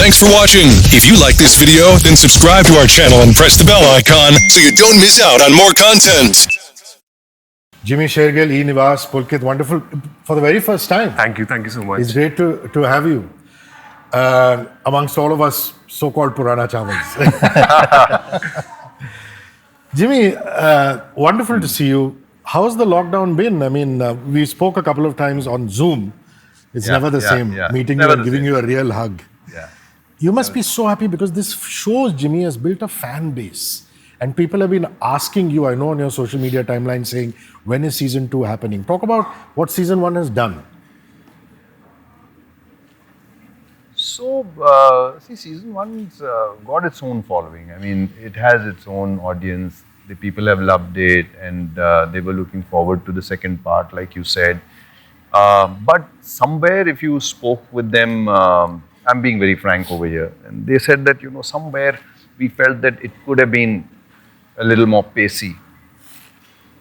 Thanks for watching. If you like this video, then subscribe to our channel and press the bell icon so you don't miss out on more content. Jimmy, Sheirgill, Niwas, Pulkit, wonderful for the very first time. Thank you so much. It's great to have you amongst all of us so-called Purana Chavals. Jimmy, wonderful to see you. How's the lockdown been? I mean, we spoke a couple of times on Zoom. It's never the same. Meeting you and giving you a real hug. Yeah. You must be so happy because this shows Jimmy has built a fan base. And people have been asking you, I know on your social media timeline, saying, when is season 2 happening? Talk about what season 1 has done. So, season 1's got its own following. I mean, it has its own audience. The people have loved it and they were looking forward to the second part, like you said. But somewhere, if you spoke with them, I'm being very frank over here, and they said that, somewhere we felt that it could have been a little more pacey.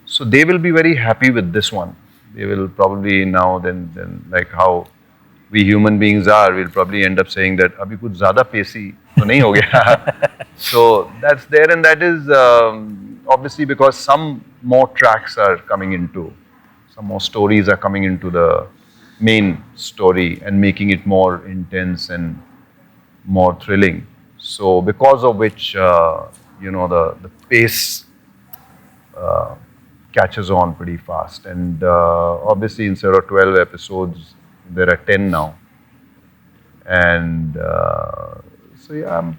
So they will be very happy with this one. They will probably now then like how we human beings are, we'll probably end up saying that abhi kuch zyada pacey to nahi ho gaya. So that's there, and that is obviously because some more tracks are coming into, some more stories are coming into the main story and making it more intense and more thrilling. So because of which, the pace catches on pretty fast. And obviously instead of 12 episodes, there are 10 now. And so yeah,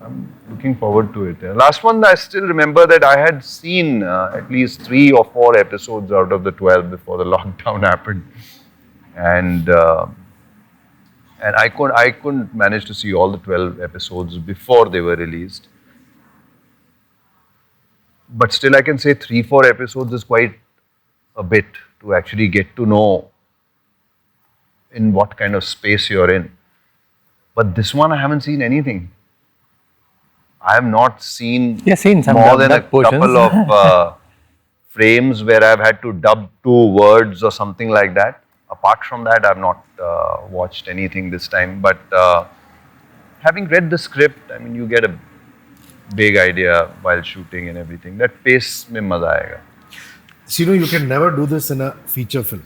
I'm looking forward to it. Last one, I still remember that I had seen at least 3 or 4 episodes out of the 12 before the lockdown happened. And I couldn't manage to see all the 12 episodes before they were released. But still I can say 3-4 episodes is quite a bit to actually get to know in what kind of space you're in. But this one I haven't seen anything. I have not seen, some more than a portions. couple of frames where I've had to dub 2 words or something like that. Apart from that, I've not watched anything this time. But having read the script, I mean, you get a big idea while shooting and everything. That pace mein maza aayega. So, you can never do this in a feature film.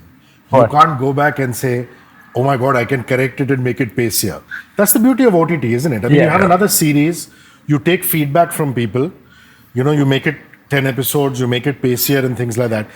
What? You can't go back and say, oh my God, I can correct it and make it pacier. That's the beauty of OTT, isn't it? I mean, you have another series, you take feedback from people, you make it 10 episodes, you make it pacier and things like that.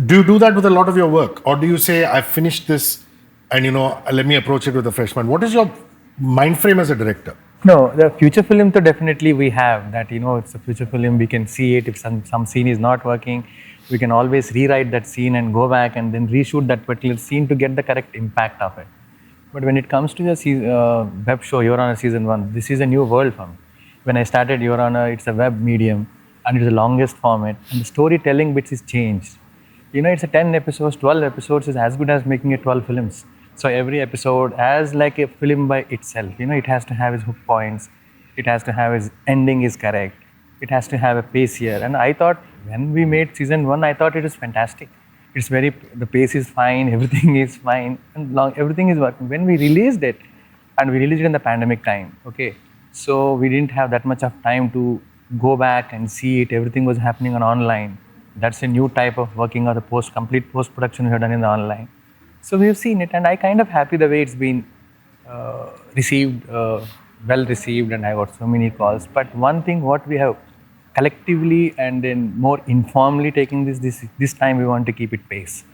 Do you do that with a lot of your work? Or do you say, I've finished this and, let me approach it with a fresh mind? What is your mind frame as a director? No, the feature film, though, definitely we have that, it's a feature film, we can see it. If some scene is not working, we can always rewrite that scene and go back and then reshoot that particular scene to get the correct impact of it. But when it comes to the web show, Your Honor Season 1, this is a new world for me. When I started Your Honor, it's a web medium and it's the longest format and the storytelling bits is changed. It's a 10 episodes, 12 episodes is as good as making a 12 films. So every episode as like a film by itself. It has to have its hook points. It has to have its ending is correct. It has to have a pace here. And I thought when we made season 1, I thought it was fantastic. The pace is fine, everything is fine, and everything is working. When we released it, and we released it in the pandemic time, okay, so we didn't have that much of time to go back and see it. Everything was happening on online. That's a new type of working or the complete post-production we have done in the online. So we've seen it, and I kind of happy the way it's been received, well received, and I got so many calls. But one thing what we have collectively and then more informally taking this time we want to keep it pace.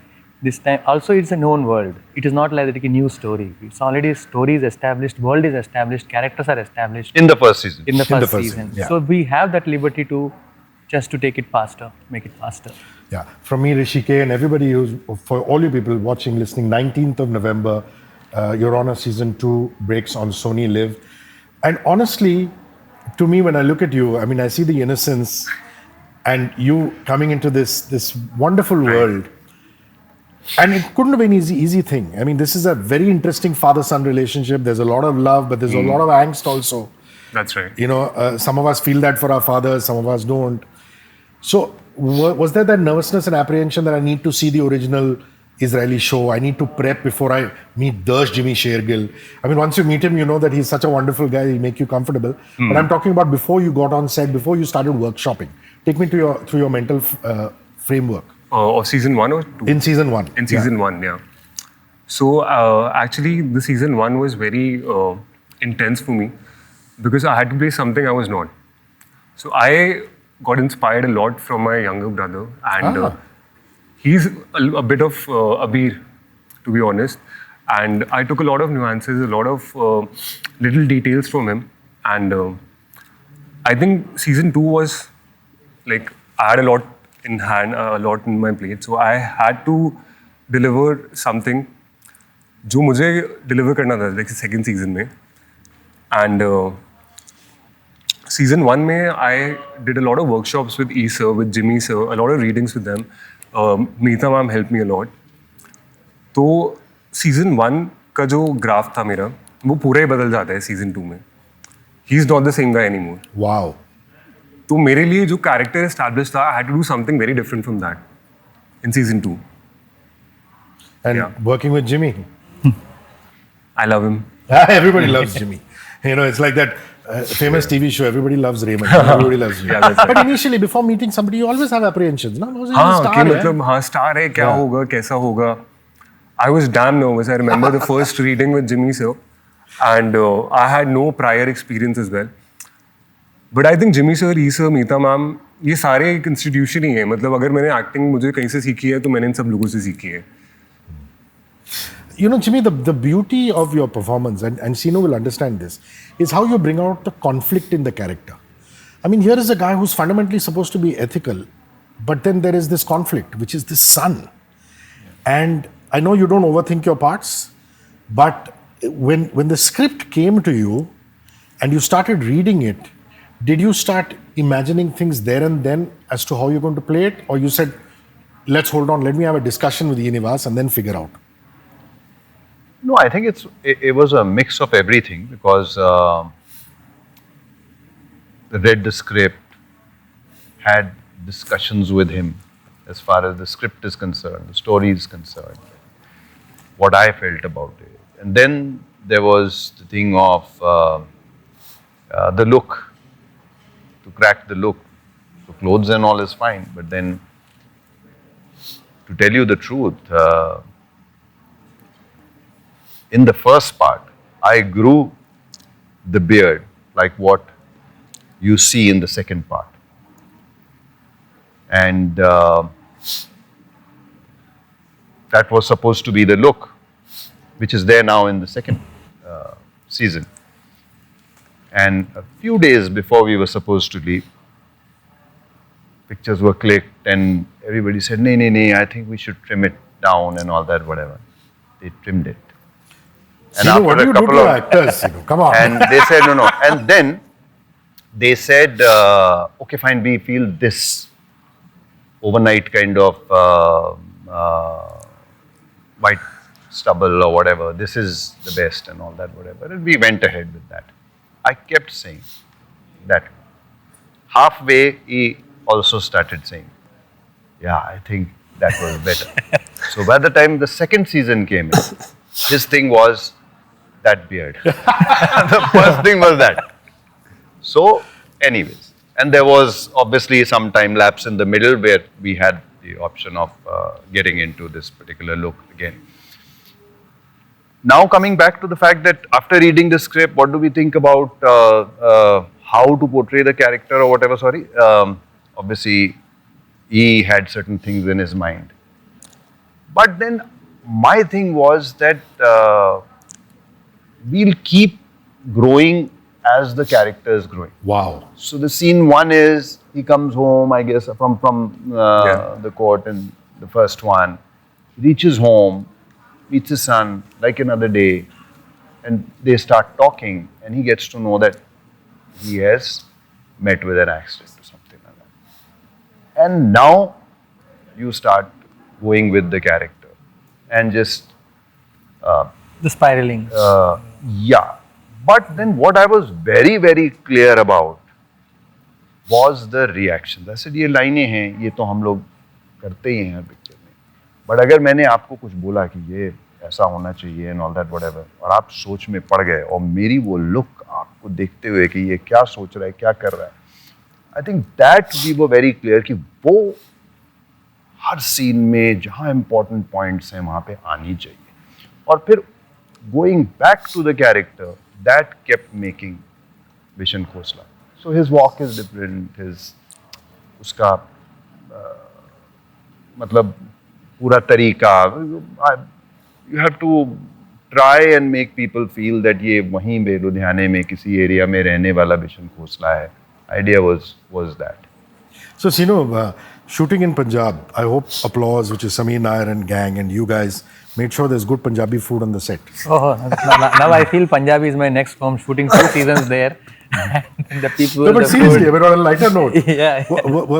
This time also it's a known world. It is not like a new story. It's already stories established, world is established, characters are established. In the first season. In the first season. Yeah. So we have that liberty to just to take it faster, make it faster. Yeah, from me, Hrishikay, and everybody for all you people watching, listening, 19th of November, Your Honor Season 2 breaks on Sony Live. And honestly, to me, when I look at you, I mean, I see the innocence and you coming into this wonderful world. And it couldn't have been an easy thing. I mean, this is a very interesting father-son relationship. There's a lot of love, but there's a lot of angst also. That's right. Some of us feel that for our fathers, some of us don't. So was there that nervousness and apprehension that I need to see the original Israeli show. I need to prep before I meet the Jimmy Sheirgill. I mean, once you meet him, you know that he's such a wonderful guy. He'll make you comfortable. But I'm talking about before you got on set, before you started workshopping. Take me through your mental framework. Of season 1 or 2? In season 1. In season 1, yeah. So actually, the season 1 was very intense for me because I had to play something I was not. So I got inspired a lot from my younger brother, and he's a bit of Abir, to be honest. And I took a lot of nuances, a lot of little details from him. And I think season 2 was like, I had a lot in hand, a lot in my plate. So I had to deliver something जो मुझे deliver करना था, like second season में. And season 1 में I did a lot of workshops with E sir, with Jimmy sir, a lot of readings with them. Meeta ma'am helped me a lot. तो season 1 का जो graph था मेरा, वो पूरा ही बदल जाता है season 2 में. He is not the same guy anymore. Wow. तो मेरे लिए जो character established था, I had to do something very different from that in season 2. And working with Jimmy. I love him. Everybody loves Jimmy. You know, it's like that famous TV show, everybody loves Raymond. Everybody loves Jimmy. That's right. But initially, before meeting somebody, you always have apprehensions. No? हाँ, कि मतलब हाँ star है, क्या होगा, कैसा होगा. I was damn nervous. I remember the first reading with Jimmy sir, and I had no prior experience as well. But I think Jimmy sir, E sir, Meeta ma'am, ये सारे एक institution ही है. मतलब अगर मैंने acting मुझे कहीं से सीखी है, तो मैंने इन सब लोगों से सीखी है. You know, Jimmy, the beauty of your performance, and Sino will understand this, is how you bring out the conflict in the character. I mean, here is a guy who's fundamentally supposed to be ethical, but then there is this conflict, which is this son. And I know you don't overthink your parts, but when the script came to you and you started reading it, did you start imagining things there and then as to how you're going to play it? Or you said, let's hold on, let me have a discussion with Niwas and then figure out? No, I think it was a mix of everything because read the script, had discussions with him as far as the script is concerned, the story is concerned, what I felt about it. And then there was the thing of the look, to crack the look. So clothes and all is fine, but then to tell you the truth, in the first part, I grew the beard like what you see in the second part. And that was supposed to be the look, which is there now in the second season. And a few days before we were supposed to leave, pictures were clicked and everybody said, nee, I think we should trim it down and all that, whatever. They trimmed it. And Sino, what do you do to actors? Sino? Come on. And they said, no. And then they said, okay, fine, we feel this overnight kind of white stubble or whatever, this is the best and all that, whatever. And we went ahead with that. I kept saying that. Halfway, he also started saying, yeah, I think that was better. So by the time the second season came in, his thing was that beard. The first thing was that. So, anyways, and there was obviously some time lapse in the middle where we had the option of getting into this particular look again. Now coming back to the fact that after reading the script, what do we think about how to portray the character or whatever, obviously he had certain things in his mind. But then my thing was that we'll keep growing as the character is growing. Wow. So the scene 1 is, he comes home, I guess, from the court in the first one, reaches home, meets his son like another day, and they start talking, and he gets to know that he has met with an accident or something like that. And now you start going with the character and just the spiraling. Yeah. But then what I was very, very clear about was the reaction. I said, ये लाइनें हैं, ये तो हम लोग करते ही हैं picture में. बट अगर मैंने आपको कुछ बोला कि ये ऐसा होना चाहिए एंड ऑल दैट व्हाटएवर, और आप सोच में पड़ गए और मेरी वो लुक आपको देखते हुए कि ये क्या सोच रहा है, क्या कर रहा है, I think that we were very clear कि वो हर सीन में जहाँ इंपॉर्टेंट पॉइंट्स हैं वहाँ पे आनी चाहिए. और फिर going back to the character, that kept making Vishan Khosla. So his walk is different, his उसका मतलब पूरा तरीका, you have to try and make people feel that ये वहीं पे लुधियाने में किसी एरिया में रहने वाला विशन खोसला है. Idea was that. So, Sino, shooting in Punjab, I hope Applause, which is Sameer Nair and gang, and you guys made sure there's good Punjabi food on the set. Oh, now I feel Punjab is my next home. Shooting 2 seasons there. And the people. No, but the seriously, food. but on a lighter note, Yeah.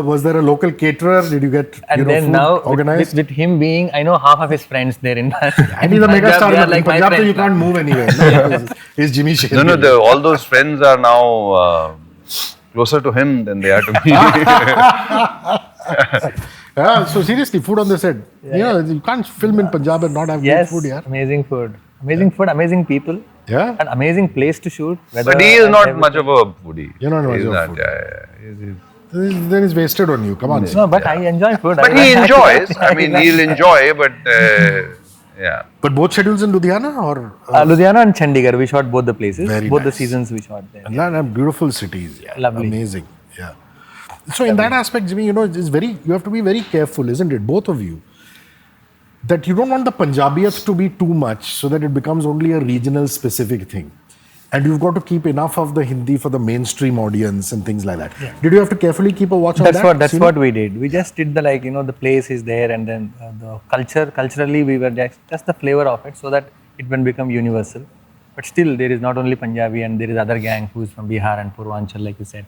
Was there a local caterer? Did you get And then food now organized? with him being, I know half of his friends there in And he's a mega star. They are In like my Punjab, so friends you can't move anywhere. No, he's Jimmy Sheirgill. No, all those friends are now closer to him than they are to me. Yeah, so seriously, food on the set. You can't film in Punjab and not have Yes, good food, yeah. amazing food. Amazing food, amazing people. Yeah. An amazing place to shoot. But weather he is and not everything. much of a foodie. You're not much He's of a not, foodie. yeah. Then it's wasted on you. Come on. No, but I enjoy food. But he enjoys. I mean, he'll enjoy, but yeah. But both schedules in Ludhiana or? Ludhiana and Chandigarh, we shot both the places. Very both the nice. seasons we shot there. And beautiful cities. Yeah. Lovely. Amazing. Yeah. So in that aspect, Jimmy, it's very, you have to be very careful, isn't it? Both of you. That you don't want the Punjabiyat to be too much so that it becomes only a regional specific thing. And you've got to keep enough of the Hindi for the mainstream audience and things like that. Yeah. Did you have to carefully keep a watch on that? That's what we did. We just did the place is there, and then the culturally we were just the flavor of it so that it will become universal. But still there is not only Punjabi and there is other gang who's from Bihar and Purvanchal, like you said.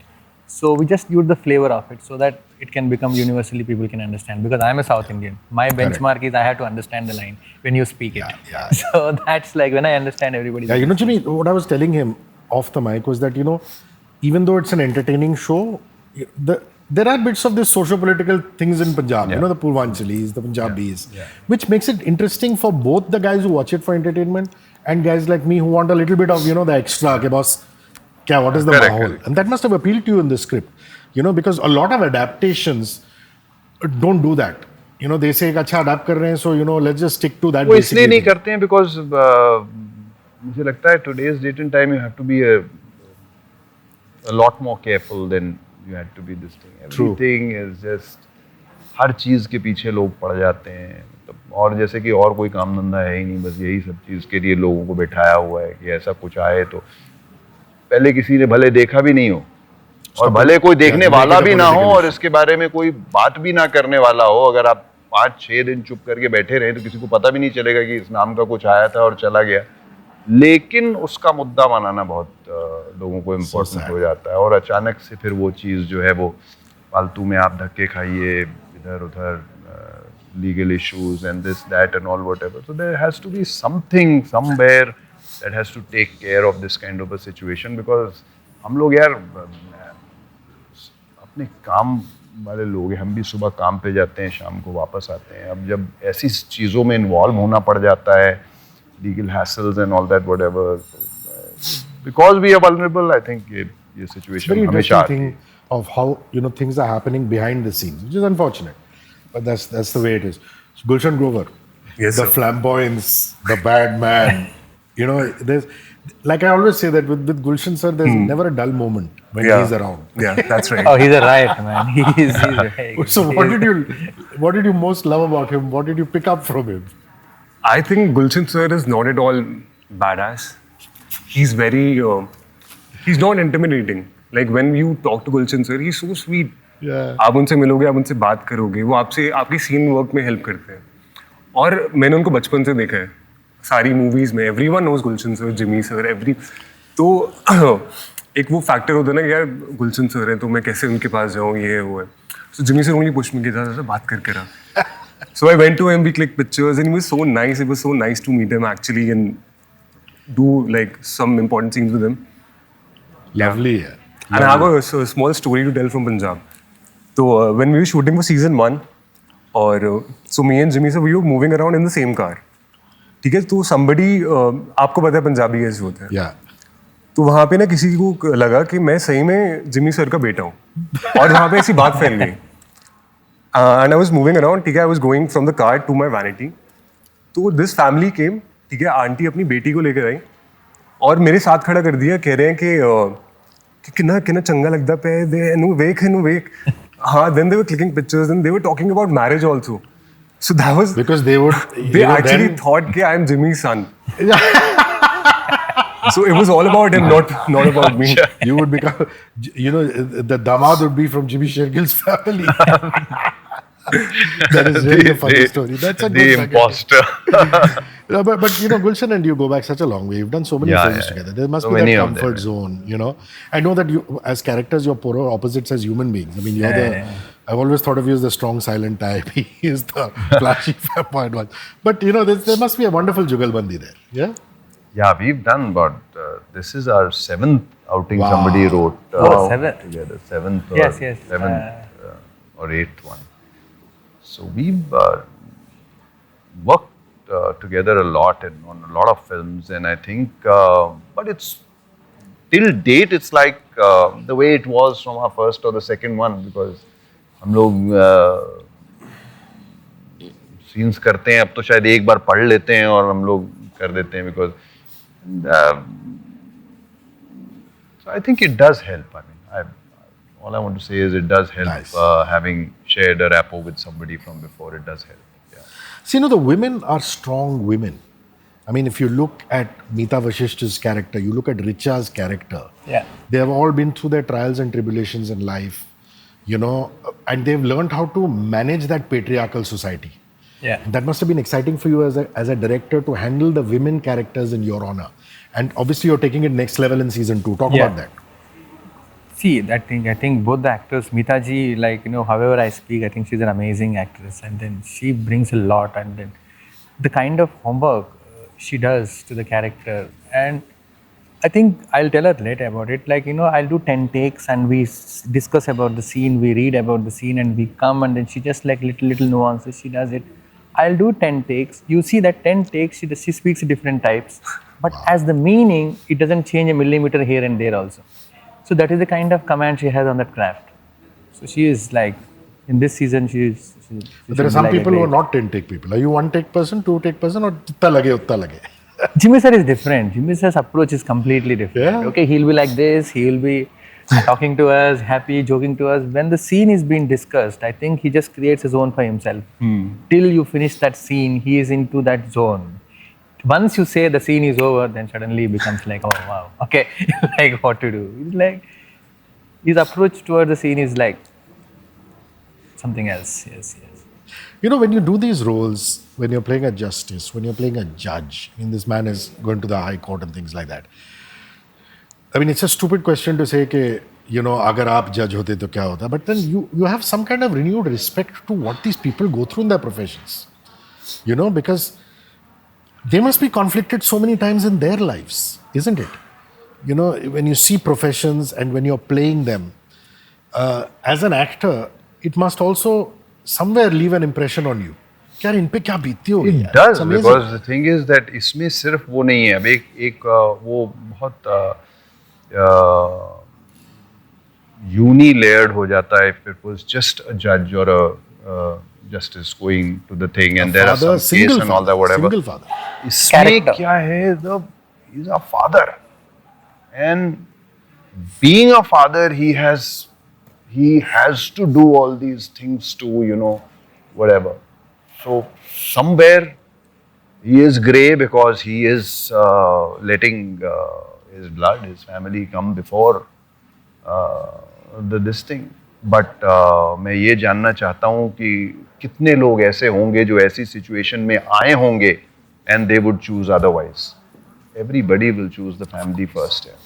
So we just use the flavor of it so that it can become universally people can understand. Because I'm a South Indian. My benchmark is I have to understand the line when you speak it. Yeah. So that's like when I understand everybody. Yeah, Jimmy, what I was telling him off the mic was that, even though it's an entertaining show, there are bits of this socio-political things in Punjab, the Purvanchalis, the Punjabis, which makes it interesting for both the guys who watch it for entertainment and guys like me who want a little bit of, the extra, ke boss, what is the mahal? And that must have appealed to you in the script, because a lot of adaptations don't do that. They say, अच्छा adapt कर रहे हैं, so let's just stick to that. वो इसलिए नहीं करते हैं because मुझे लगता है today's date and time you have to be a lot more careful than you had to be this thing. Everything is just हर चीज के पीछे लोग पड़ जाते हैं, और जैसे कि और कोई काम धंधा है ही नहीं, बस यही सब चीज के लिए लोगों को बैठाया हुआ है कि ऐसा कुछ आए तो पहले किसी ने भले देखा भी नहीं हो और भले कोई देखने वाला भी ना हो और इसके बारे में कोई बात भी ना करने वाला हो, अगर आप 5-6 दिन चुप करके बैठे रहे तो किसी को पता भी नहीं चलेगा कि इस नाम का कुछ आया था और चला गया. लेकिन उसका मुद्दा बनाना बहुत लोगों को इम्पोर्टेंट हो जाता है, और अचानक से फिर वो चीज़ जो है वो फालतू में आप धक्के खाइए इधर उधर, legal issues and this, that and all whatever. So there has to be something somewhere that has to take care of this kind of a situation, because हम लोग यार अपने काम वाले लोग हैं, हम भी सुबह काम पे जाते हैं, शाम को वापस आते हैं. अब जब ऐसी चीज़ों में इन्वॉल्व होना पड़ जाता है, legal hassles and all that whatever, because we are vulnerable, I think ये situation very हमेशा interesting thing of how things are happening behind the scenes, which is unfortunate, but that's the way it is. So Gulshan Grover, Yes, the sir. flamboyance, the bad man. There's, like I always say that with Gulshan sir, there's never a dull moment when he's around. Yeah, that's right. Oh, he's a riot, man. He's right. So what did you most love about him? What did you pick up from him? I think Gulshan sir is not at all badass. He's very, he's not intimidating. Like when you talk to Gulshan sir, he's so sweet. Yeah. आप उनसे मिलोगे, आप उनसे बात करोगे, वो आपसे आपकी सीन वर्क में हेल्प करते हैं. और मैंने उनको बचपन से देखा है सारी मूवीज में. एवरीवन नोज गुलशन सर, जिमी सर, एवरी. तो एक वो फैक्टर होता है ना कि यार गुलशन सर है तो मैं कैसे उनके पास जाऊँ, ये वो है. So Jimmy sir only push me के साथ बात करके रहा. So I went to him, we clicked pictures, and he was so nice. It was so nice to meet him actually and do like some important scenes with him. Lovely. Yeah. And I have a small story to tell from Punjab. So when we were shooting for season 1, और so me and Jimmy, so we were moving around in the same car. ठीक है, तो somebody आपको पता है पंजाबी कैसे होते हैं. Yeah. तो वहाँ पे ना किसी को लगा कि मैं सही में जिमी सर का बेटा हूँ और वहाँ पे ऐसी बात फैल गई. And I was moving around, ठीक है, I was going from the car to my vanity. तो दिस फैमिली केम, ठीक है, आंटी अपनी बेटी को लेकर आई और मेरे साथ खड़ा कर दिया. कह रहे हैं कि कितना चंगा लगता पे दे नु वेक. हाँ, then they were clicking pictures and they were talking about marriage also. So that was because they actually thought कि I am Jimmy's son. So it was all about him, not about me. You would become, the damad would be from Jimmy Shergill's family. That is really a funny story. That's a the good imposter. No, but Gulshan and you go back such a long way. You've done so many films together. There must So be many that of them, comfort zone. I know that you, as characters, you're polar opposites as human beings. I mean, you're I've always thought of you as the strong, silent type. He is the flashy, flamboyant one. But there must be a wonderful jugalbandi there. Yeah. Yeah, we've done about. This is our 7th outing. Wow. Somebody wrote. 7th. Together, 7th. Yes. 7th or 8th one. So we've worked together a lot and on a lot of films, and I think, but it's till date, it's like the way it was from our first or the second one, because हम लोग scenes करते हैं, अब तो शायद एक बार पढ़ लेते हैं और हम लोग कर देते हैं, because so I think it does help. I mean, all I want to say is it does help. Nice. Having shared a rapport with somebody from before, it does help. Yeah. See, the women are strong women. I mean, if you look at Meeta Vashishth's character, you look at Richa's character. Yeah. They have all been through their trials and tribulations in life, and they've learned how to manage that patriarchal society. Yeah. That must have been exciting for you as a director to handle the women characters in Your Honor. And obviously, you're taking it next level in season 2. Talk about that. See, that thing, I think both the actors, Meeta ji, however I speak, I think she's an amazing actress, and then she brings a lot, and then the kind of homework she does to the character, and I think I'll tell her later about it. I'll do 10 takes and we discuss about the scene, we read about the scene, and we come, and then she just little nuances, she does it. I'll do 10 takes. You see that 10 takes, she speaks different types, but as the meaning, it doesn't change a millimeter here and there also. So that is the kind of command she has on that craft. So she is in this season, she There are some people who are not 10-take people. Are you 1-take person, 2-take person, or jitta lage, utta lage? Jimmy sir is different. Jimmy sir's approach is completely different. Yeah. Okay, he'll be like this, he'll be talking to us, happy, joking to us. When the scene is being discussed, I think he just creates a zone for himself. Till you finish that scene, he is into that zone. Once you say the scene is over, then suddenly it becomes like, oh wow, okay, what to do. It's his approach towards the scene is something else. Yes. When you do these roles, when you're playing a justice, when you're playing a judge, this man is going to the high court and things like that. I mean, it's a stupid question to say कि, agar aap judge hote to kya hota, but then you have some kind of renewed respect to what these people go through in their professions. Because they must be conflicted so many times in their lives, isn't it? When you see professions and when you're playing them, as an actor, it must also somewhere leave an impression on you. यार इन पे क्या बीतती होगी? It does, because the thing is that इसमें सिर्फ वो नहीं है. अब एक वो बहुत uni-layered हो जाता है if it was just a judge or a justice going to the thing and there are some case and all that whatever. Single father. इसमें क्या है? He's a father, and being a father, he has to do all these things too, whatever. So somewhere he is grey because he is letting his blood, his family come before this thing. But मैं ये जानना चाहता हूँ कि कितने लोग ऐसे होंगे जो ऐसी सिचुएशन में आए होंगे and they would choose otherwise. Everybody will choose the family first. Yeah.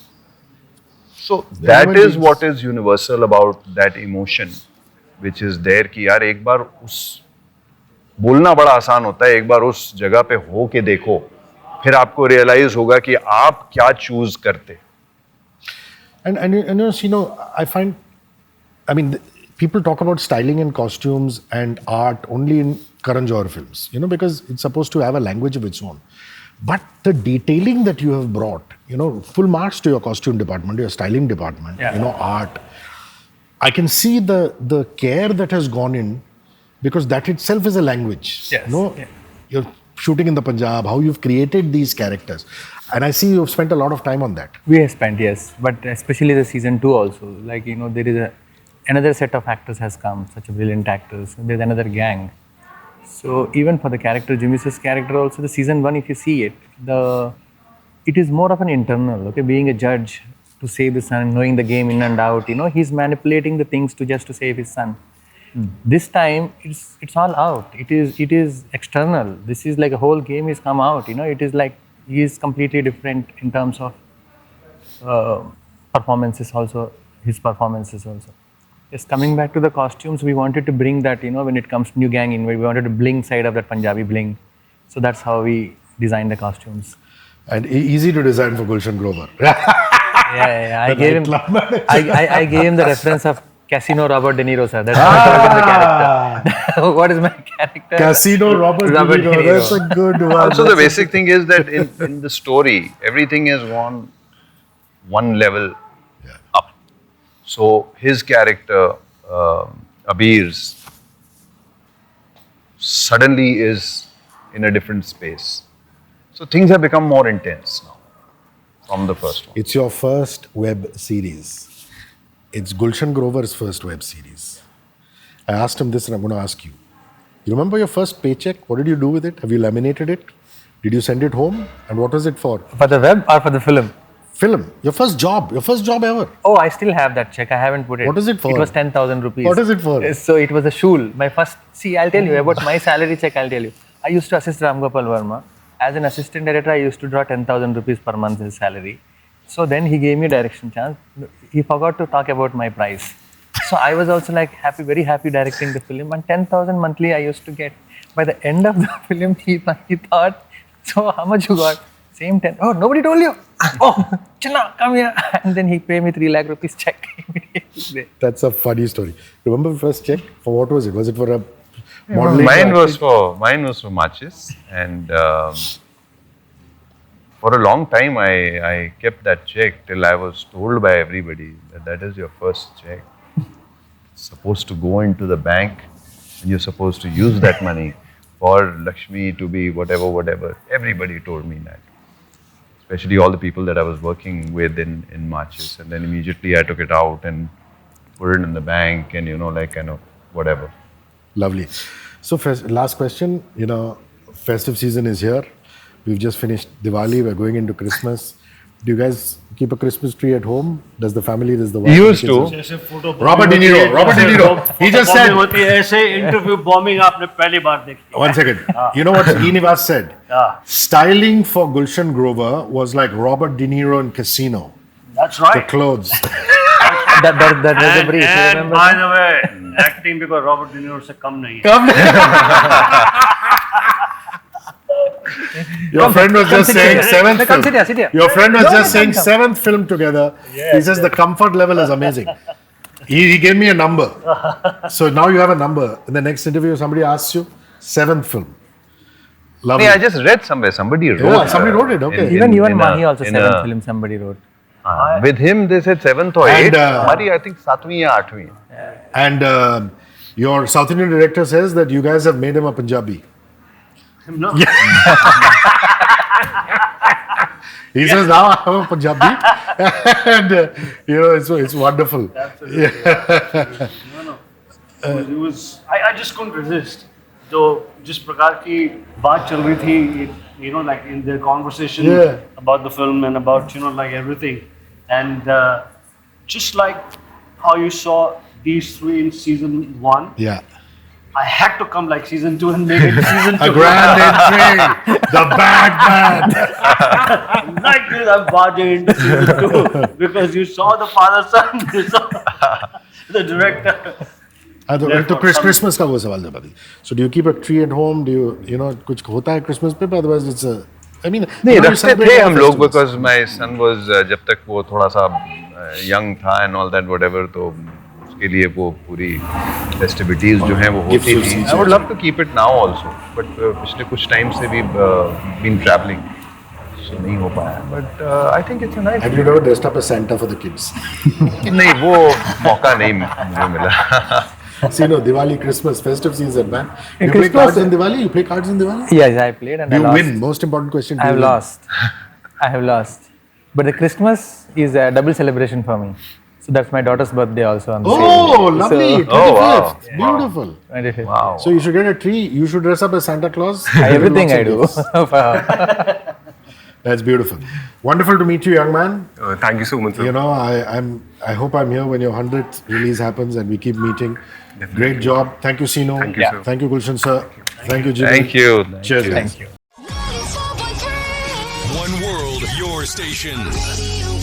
So that is what is universal about that emotion, which is there कि यार एक बार उस बोलना बड़ा आसान होता है, एक बार उस जगह पे हो के देखो, फिर आपको रियलाइज होगा कि आप क्या चूज करते. And I find, I mean, people talk about styling and costumes and art only in Karan Johar films, because it's supposed to have a language of its own. But the detailing that you have brought, full marks to your costume department, your styling department, art. I can see the care that has gone in, because that itself is a language. Yes. You're shooting in the Punjab, how you've created these characters. And I see you've spent a lot of time on that. We have spent, yes, but especially the season 2 also. Like, there is another set of actors has come, such a brilliant actors. There's another gang. So even for the character, Jimmy's character also, the season 1, if you see it, it is more of an internal, being a judge to save the son, knowing the game in and out, he's manipulating the things just to save his son. This time, it's all out. It is external. This is like a whole game has come out, it is like he is completely different in terms of performances also, his performances also. Yes, coming back to the costumes, we wanted to bring that, when it comes to new gang in, we wanted to bling side of that Punjabi bling. So that's how we designed the costumes. And easy to design for Gulshan Grover. Yeah. I gave him the reference of Casino Robert De Niro, sir. That's how I told him the character. What is my character? Casino Robert De Niro. That's a good one. Also, the basic thing is that in the story, everything has gone one level up. So his character, Abir's, suddenly is in a different space. So things have become more intense now from the first one. It's your first web series. It's Gulshan Grover's first web series. I asked him this and I'm going to ask you. You remember your first paycheck? What did you do with it? Have you laminated it? Did you send it home? And what was it for? For the web or for the film? Film. Your first job ever. Oh, I still have that check. I haven't put it. What is it for? It was 10,000 rupees. What is it for? So it was a shul. My first, I'll tell you about my salary check, I'll tell you. I used to assist Ram Gopal Verma. As an assistant director, I used to draw 10,000 rupees per month as salary. So then he gave me a direction chance. He forgot to talk about my price. So I was also like very happy directing the film. And 10,000 monthly I used to get. By the end of the film, he thought, so how much you got? Same 10. Oh, nobody told you. Oh, Chinna, come here. And then he paid me 3 lakh rupees check immediately. That's a funny story. Remember the first check? For what was it? Was it for a modeling? Mine was for matches, and for a long time I kept that check till I was told by everybody that is your first check. It's supposed to go into the bank, and you're supposed to use that money for Lakshmi to be whatever. Everybody told me that. Especially all the people that I was working with in matches, and then immediately I took it out and put it in the bank, and whatever. Lovely. So last question, festive season is here. We've just finished Diwali, we're going into Christmas. Do you guys keep a Christmas tree at home? Does the family, does the wife? Used to. Robert De Niro. He just said. ऐसे interview bombing आपने पहली बार देखी. 1 second. You know what Niwas said? Styling for Gulshan Grover was like Robert De Niro in Casino. That's The right. clothes. That was a brief. And by the way, acting because Robert De Niro से कम नहीं है. Your friend was just saying seventh film. Sit here. Your friend was just saying seventh film together. He says the comfort level is amazing. He gave me a number. So now you have a number. In the next interview, somebody asks you, seventh film. Lovely. I just read somewhere, somebody wrote. Yeah, somebody wrote it, okay. Even Yuvan Mahi also 7th film somebody wrote. With him, they said 7th or And, 8th. Mari, I think 7th or 8th. And your South Indian director says that you guys have made him a Punjabi. No. He says, now I'm a Punjabi. And, it's wonderful. Absolutely. No. It was. I just couldn't resist. तो जिस प्रकार की बात चल रही थी, like in their conversation about the film and about, like everything. And just like how you saw these 3 in season 1. Yeah. I had to come like season 2 and make it season 2. A grand entry. The bad man. Like this, I'm barging into season 2 because you saw the father-son, you saw the director. तो Christmas का वो सवाल था भाई. So do you keep a tree at home? Do you कुछ होता है Christmas पे? Otherwise it's a, I mean. नहीं रखते थे हम लोग because my son was जब तक वो थोड़ा सा young था and all that whatever तो उसके के लिए वो पूरी festivities जो हैं वो होती थी. I would love to keep it now also, but पिछले कुछ time से भी been traveling, so नहीं हो पाया. But I think it's a nice. Have you ever dressed up as Santa for the kids? नहीं वो मौका नहीं मुझे मिला. See, no, Diwali, Christmas, festive season, man. You play Christmas- cards in Diwali? You play cards in Diwali? Yes, I played and Do you I lost. win? Most important question. I do have you win? lost. I have lost. But the Christmas is a double celebration for me. So that's my daughter's birthday also on the same Oh, day. lovely. So, 25th. wow. Beautiful. 25th. Wow. So you should get a tree. You should dress up as Santa Claus. Everything I do. Lots of gifts. That's beautiful. Wonderful to meet you, young man. Thank you so much, sir. You know, I hope I'm here when your 100th release happens and we keep meeting. Great job. Thank you, Sino. Thank you, sir. Thank you, Gulshan sir. Thank you, Jimmy. Thank you. Cheers. Thank you. One world, your station.